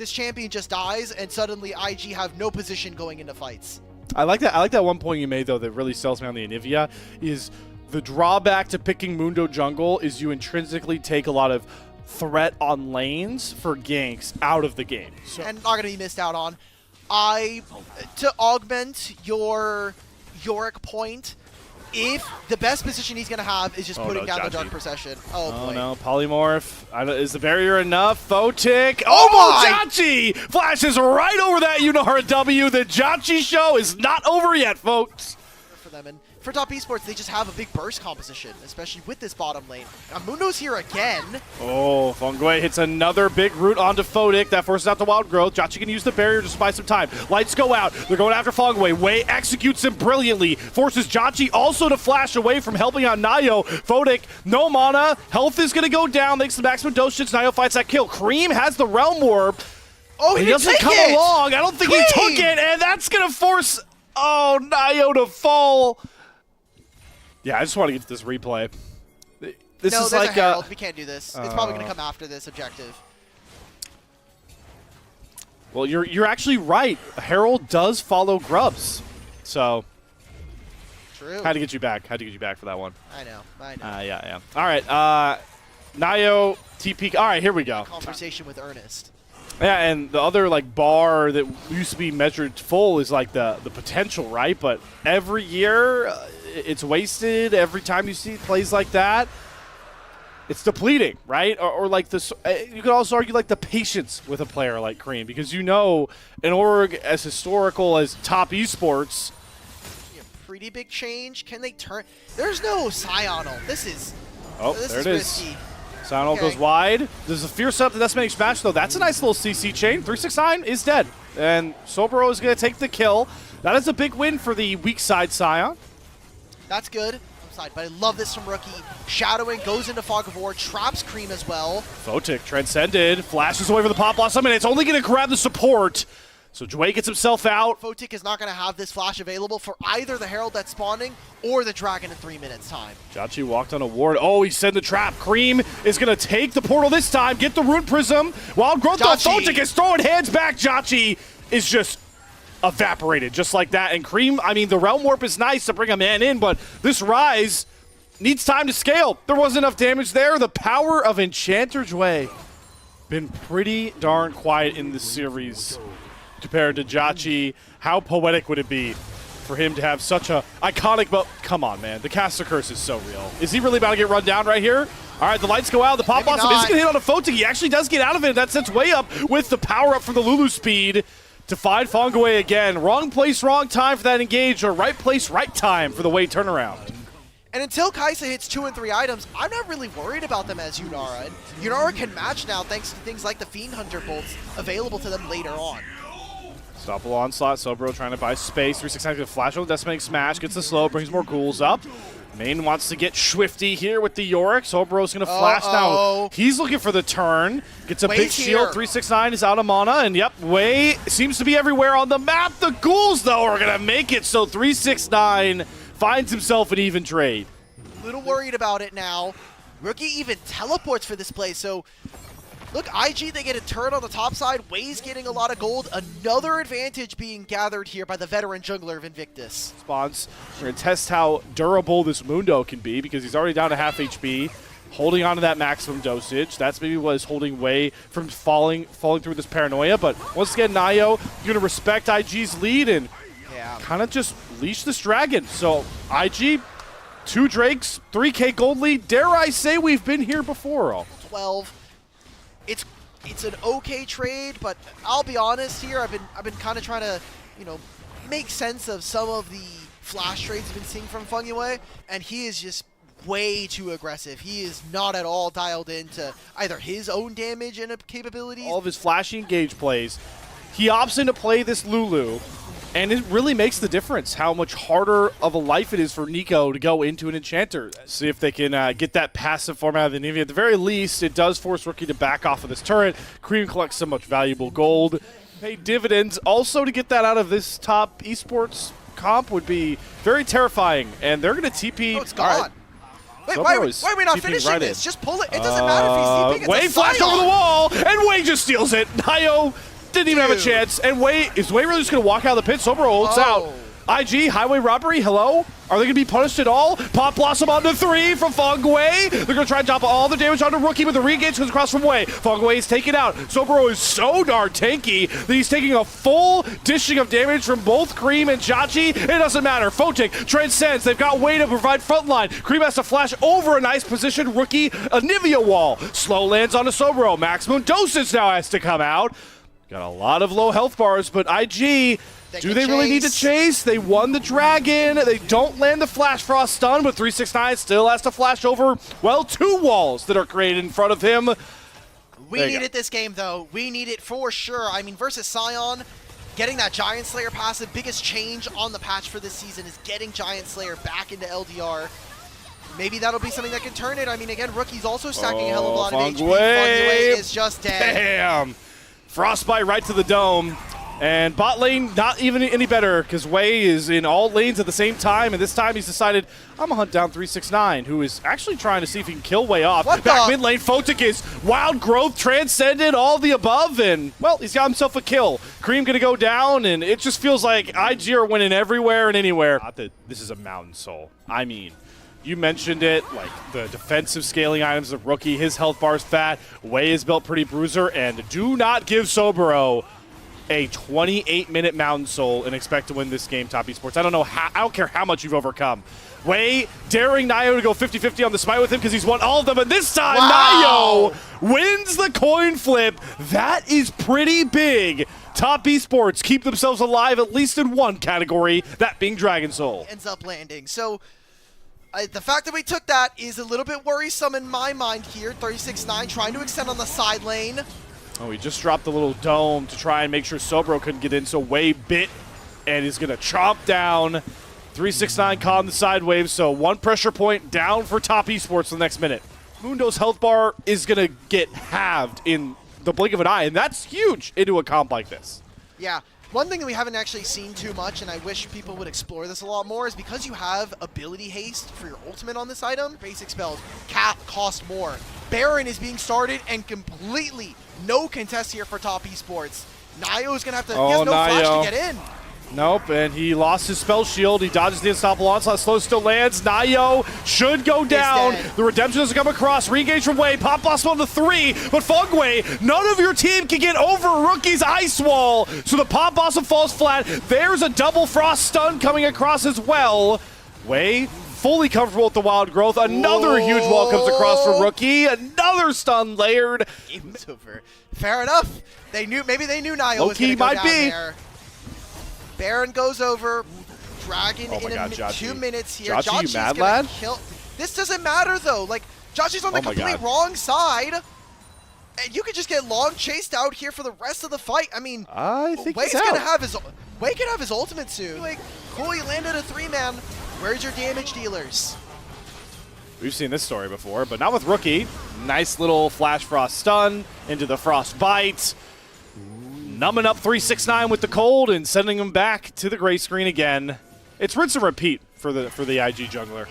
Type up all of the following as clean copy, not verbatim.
this champion just dies, and suddenly IG have no position going into fights. I like that. I like that one point you made though that really sells me on the Onivia is the drawback to picking Mundo jungle is you intrinsically take a lot of threat on lanes for ganks out of the game. So. And not going to be missed out on. To augment your Yorick point, if the best position he's going to have is just putting down the Dark Procession. Oh, boy. No, Polymorph. Is the barrier enough? Photic. Oh my! Jachi flashes right over that Unara W. The Jachi show is not over yet, folks. For them. And for top esports, they just have a big burst composition, especially with this bottom lane. Mundo's here again. Oh, Fungway hits another big root onto Photic. That forces out the wild growth. Jachi can use the barrier just to buy some time. Lights go out. They're going after Fungway. Wei executes him brilliantly. Forces Jachi also to flash away from helping out Nayo. Photic, no mana. Health is going to go down. Makes the maximum dosage. Nayo fights that kill. Cream has the Realm Warp. Oh, he doesn't come along. I don't think he took it. And that's going to force, Nayo to fall. Yeah, I just want to get to this replay. This is like a Herald. We can't do this. It's probably going to come after this objective. Well, you're actually right. Herald does follow Grubs, so true. Had to get you back. Had to get you back for that one. I know. Yeah. All right. Nayo TP. All right, here we go. Conversation with Ernest. Yeah, and the other like bar that used to be measured full is like the potential, right? But every year it's wasted. Every time you see plays like that, it's depleting, right? Or like this, you could also argue like the patience with a player like Cream, because you know an org as historical as top esports. Pretty big change. Can they turn? There's no Sional. This is there it is. Risky. Sional goes wide. There's a fierce up to decimating smash though. That's a nice little CC chain. 369 is dead, and Sobro is going to take the kill. That is a big win for the weak side Sion. That's good. But I love this from Rookie. Shadowing goes into Fog of War, traps Cream as well. Photic transcended, flashes away for the pop blossom, and it's only going to grab the support. So Jway gets himself out. Photic is not going to have this flash available for either the Herald that's spawning or the Dragon in 3 minutes time. Jachi walked on a ward. Oh, he sent the trap. Cream is going to take the portal this time, get the Root Prism. Wild Growth though, Photic is throwing hands back. Jachi is just evaporated just like that. And Cream, I mean, the Realm Warp is nice to bring a man in, but this Rise needs time to scale. There wasn't enough damage there. The power of Enchanter Jway been pretty darn quiet in this series compared to Jachi. How poetic would it be for him to have such a iconic, but come on, man, the caster curse is so real. Is he really about to get run down right here? All right, the lights go out. The pop blossom isn't going to hit on a Photic. He actually does get out of it. That sets Way up with the power up from the Lulu speed to find Fongaway again. Wrong place, wrong time for that engage, or right place, right time for the Way turnaround. And until Kai'Sa hits 2 and 3 items, I'm not really worried about them as Unara. And Unara can match now thanks to things like the Fiend Hunter bolts available to them later on. Stoppable onslaught. Sobro trying to buy space. 369 going to flash on the Decimating Smash. Gets the slow, brings more ghouls up. Main wants to get swifty here with the Yorick. Sobro's going to flash now. He's looking for the turn. Gets a big shield. 369 is out of mana. And yep, Way seems to be everywhere on the map. The ghouls, though, are going to make it. So 369 finds himself an even trade. A little worried about it now. Rookie even teleports for this play. So look, IG, they get a turn on the top side. Way's getting a lot of gold. Another advantage being gathered here by the veteran jungler of Invictus. Spawns. We're going to test how durable this Mundo can be because he's already down to half HP. Holding on to that maximum dosage. That's maybe what is holding Way from falling through this paranoia. But once again, Nayo, you're going to respect IG's lead and kind of just leash this dragon. So IG, 2 Drakes, 3K gold lead. Dare I say we've been here before? 12. It's an okay trade, but I'll be honest here. I've been kind of trying to, make sense of some of the flash trades I've been seeing from Fungway, and he is just way too aggressive. He is not at all dialed into either his own damage and capabilities. All of his flashy engage plays. He opts in to play this Lulu, and it really makes the difference how much harder of a life it is for Nico to go into an Enchanter. See if they can get that passive form out of the Onivia. At the very least, it does force Rookie to back off of this turret. Cream collects so much valuable gold. Pay dividends. Also, to get that out of this top esports comp would be very terrifying. And they're going to TP. Oh, it's gone. Wait, why are we not finishing this? Just pull it. It doesn't matter if he's TPing. Way flashed over the wall, and Way just steals it. Nayo didn't even have a chance. And is Wei really just going to walk out of the pit? Sobro holds out. IG, highway robbery, hello? Are they going to be punished at all? Pop Blossom onto 3 from Feng Wei. They're going to try and drop all the damage onto Rookie, but the re-engage comes across from Wei. Feng Wei is taken out. Sobro is so darn tanky that he's taking a full dishing of damage from both Cream and Chachi. It doesn't matter. Fotic transcends. They've got Wei to provide frontline. Cream has to flash over a nice position. Rookie, Onivia wall. Slow lands onto Sobro. Maximum dosage now has to come out. Got a lot of low health bars, but IG... Do they really need to chase? They won the Dragon. They don't land the Flash Frost stun, but 369 still has to flash over, well, 2 walls that are created in front of him. We needed this game, though. We need it for sure. I mean, versus Sion, getting that Giant Slayer passive, biggest change on the patch for this season is getting Giant Slayer back into LDR. Maybe that'll be something that can turn it. I mean, again, Rookie's also stacking a hell of a lot of HP. Feng Wei is just dead. Damn. Frostbite right to the dome. And bot lane, not even any better, because Wei is in all lanes at the same time, and this time he's decided, I'm going to hunt down 369, who is actually trying to see if he can kill Wei off. Back mid lane, Fotic is wild growth, transcended, all the above, and, well, he's got himself a kill. Cream going to go down, and it just feels like IG are winning everywhere and anywhere. Not that this is a Mountain Soul. I mean, you mentioned it, like the defensive scaling items of Rookie, his health bar's fat, Wei is built pretty bruiser, and do not give Sobro a 28-minute Mountain Soul and expect to win this game, Top Esports. I don't care how much you've overcome. Wei daring Nio to go 50-50 on the smite with him because he's won all of them, and this time Nio wins the coin flip. That is pretty big. Top Esports keep themselves alive at least in one category, that being Dragon Soul. Ends up landing. So the fact that we took that is a little bit worrisome in my mind here. 36-9 trying to extend on the side lane. Oh, he just dropped the little dome to try and make sure Sobro couldn't get in, so Wei bit and is going to chomp down. 369 caught in the side wave, so 1 pressure point down for Top Esports for the next minute. Mundo's health bar is going to get halved in the blink of an eye, and that's huge into a comp like this. Yeah. One thing that we haven't actually seen too much, and I wish people would explore this a lot more, is because you have ability haste for your ultimate on this item, basic spells cost more. Baron is being started and completely no contest here for Top Esports. Nio is going to have to, he has no flash to get in. Nope, and he lost his spell shield. He dodges the unstoppable onslaught. Slow still lands. Nio should go down. The redemption doesn't come across. Re-engage from Wei. Pop Blossom on the 3. But Feng Wei, none of your team can get over Rookie's ice wall. So the Pop Blossom falls flat. There's a double frost stun coming across as well. Wei fully comfortable with the wild growth. Another huge wall comes across for Rookie. Another stun layered. Game's over. Fair enough. Maybe they knew Nio was going to go down there. Baron goes over. Dragon in 2 minutes here. Jachi, you mad, lad? This doesn't matter, though. Like, Jachi's on the complete wrong side. And you could just get long chased out here for the rest of the fight. I mean, I think Wei's gonna have his Wei can have his ultimate soon. Like, cool, he landed a 3-man. Where's your damage dealers? We've seen this story before, but not with Rookie. Nice little Flash Frost stun into the Frost Bite. Numbing up 369 with the cold and sending him back to the gray screen again. It's rinse and repeat for the IG jungler.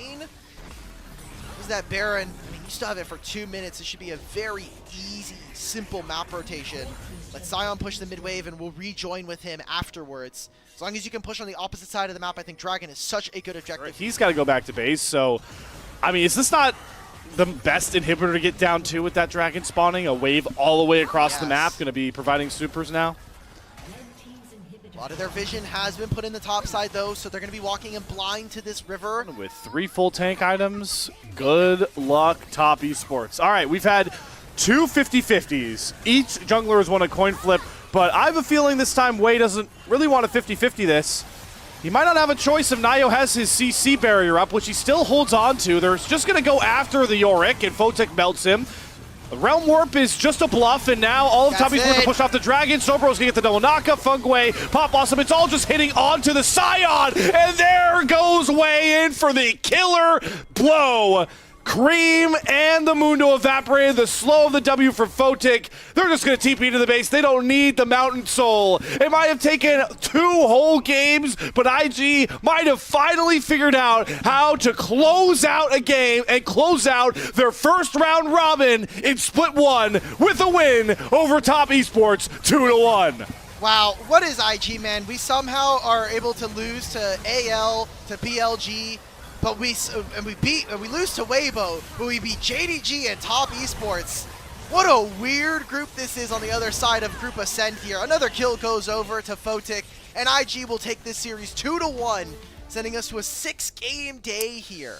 Is that Baron? I mean, you still have it for 2 minutes. It should be a very easy, simple map rotation. Let Sion push the mid wave, and we'll rejoin with him afterwards. As long as you can push on the opposite side of the map, I think Dragon is such a good objective. He's got to go back to base. So, I mean, is this not the best inhibitor to get down to with that Dragon spawning? A wave all the way across the map, going to be providing supers now. A lot of their vision has been put in the top side, though, so they're going to be walking in blind to this river. With 3 full tank items, good luck, Top Esports. All right, we've had 2 50-50s. Each jungler has won a coin flip, but I have a feeling this time Wei doesn't really want to 50-50 this. He might not have a choice if Nio has his CC barrier up, which he still holds on to. They're just going to go after the Yorick, and Fotic melts him. The Realm Warp is just a bluff, and now all of Top Esports to push off the Dragon. Sobro's going to get the double knockup. Feng Wei, Pop Blossom, it's all just hitting onto the Sion, and there goes Wei in for the killer blow. Cream and the Mundo evaporated. The slow of the W for Photic. They're just going to TP to the base. They don't need the Mountain Soul. It might have taken 2 whole games, but IG might have finally figured out how to close out a game and close out their first round robin in Split 1 with a win over Top Esports 2-1. Wow, what is IG, man? We somehow are able to lose to AL, to BLG, but we lose to Weibo, but we beat JDG and Top Esports. What a weird group this is on the other side of Group Ascent here. Another kill goes over to Photic, and IG will take this series 2-1, sending us to a 6-game day here.